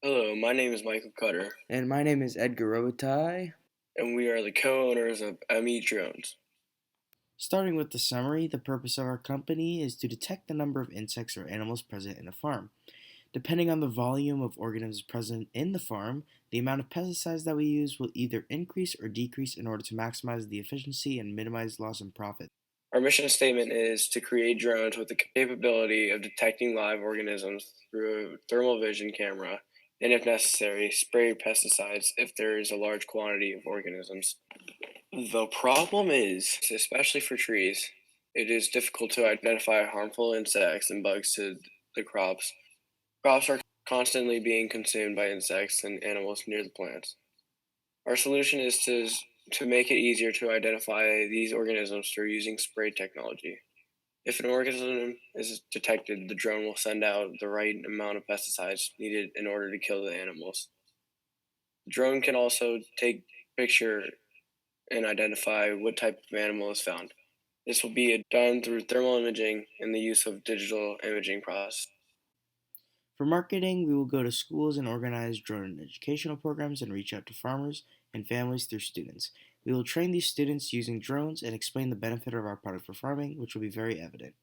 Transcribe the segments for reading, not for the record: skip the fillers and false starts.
Hello, my name is Michael Kutter, And my name is Edgar Robitaille. and we are the co-owners of ME Drones. Starting with the summary, the purpose of our company is to detect the number of insects or animals present in a farm. Depending on the volume of organisms present in the farm, the amount of pesticides that we use will either increase or decrease in order to maximize the efficiency and minimize loss and profit. Our mission statement is to create drones with the capability of detecting live organisms through a thermal vision camera, and if necessary, spray pesticides if there is a large quantity of organisms. The problem is, especially for trees, it is difficult to identify harmful insects and bugs to the crops. Crops are constantly being consumed by insects and animals near the plants. Our solution is to make it easier to identify these organisms through using spray technology. If an organism is detected, the drone will send out the right amount of pesticides needed in order to kill the animals. The drone can also take picture and identify what type of animal is found. This will be done through thermal imaging and the use of digital imaging process. For marketing, we will go to schools and organize drone educational programs and reach out to farmers and families through students. We will train these students using drones and explain the benefit of our product for farming, which will be very evident.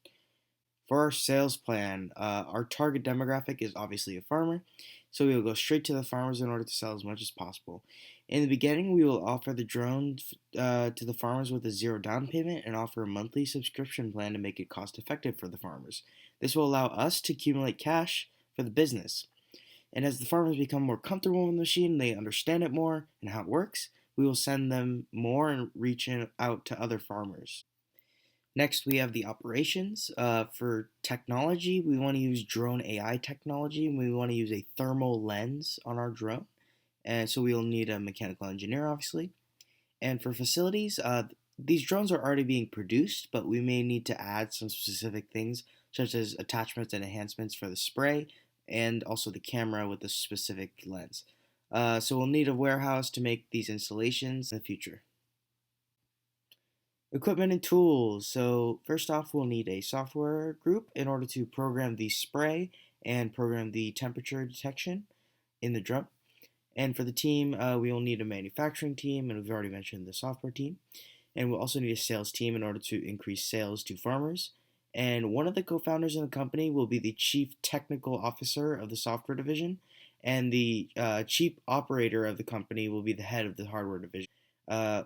For our sales plan, our target demographic is obviously a farmer, so we will go straight to the farmers in order to sell as much as possible. In the beginning, we will offer the drone to the farmers with a zero down payment and offer a monthly subscription plan to make it cost effective for the farmers. This will allow us to accumulate cash for the business. And as the farmers become more comfortable with the machine, they understand it more and how it works, we will send them more and reach out to other farmers. Next, we have the operations. For technology, we want to use drone AI technology, and we want to use a thermal lens on our drone. And so we will need a mechanical engineer, obviously. And for facilities, these drones are already being produced, but we may need to add some specific things, such as attachments and enhancements for the spray, and also the camera with the specific lens. So we'll need a warehouse to make these installations in the future. Equipment and tools. So first off, we'll need a software group in order to program the spray and program the temperature detection in the drum. And for the team, we will need a manufacturing team, and we've already mentioned the software team. And we'll also need a sales team in order to increase sales to farmers. And one of the co-founders in the company will be the chief technical officer of the software division, and the chief operator of the company will be the head of the hardware division.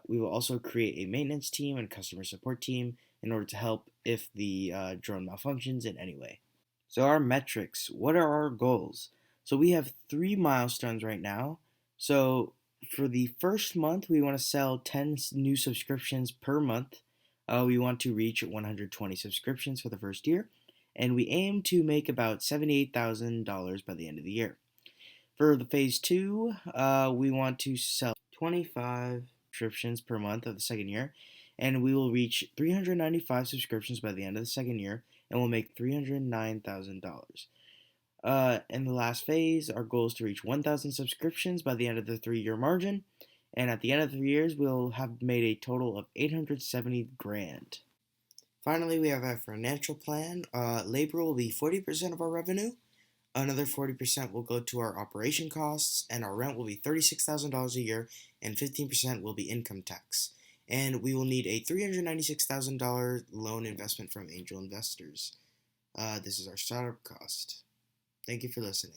We will also create a maintenance team and customer support team in order to help if the drone malfunctions in any way. So, our metrics, what are our goals? So, we have 3 milestones right now. So, for the first month, we want to sell 10 new subscriptions per month. We want to reach 120 subscriptions for the first year, and we aim to make about $78,000 by the end of the year. For the phase two, we want to sell 25 subscriptions per month of the second year, and we will reach 395 subscriptions by the end of the second year, and we'll make $309,000. In the last phase, our goal is to reach 1,000 subscriptions by the end of the 3 year margin, and at the end of 3 years, we'll have made a total of 870 grand. Finally, we have our financial plan. Labor will be 40% of our revenue. Another 40% will go to our operation costs, and our rent will be $36,000 a year, and 15% will be income tax. And we will need a $396,000 loan investment from angel investors. This is our startup cost. Thank you for listening.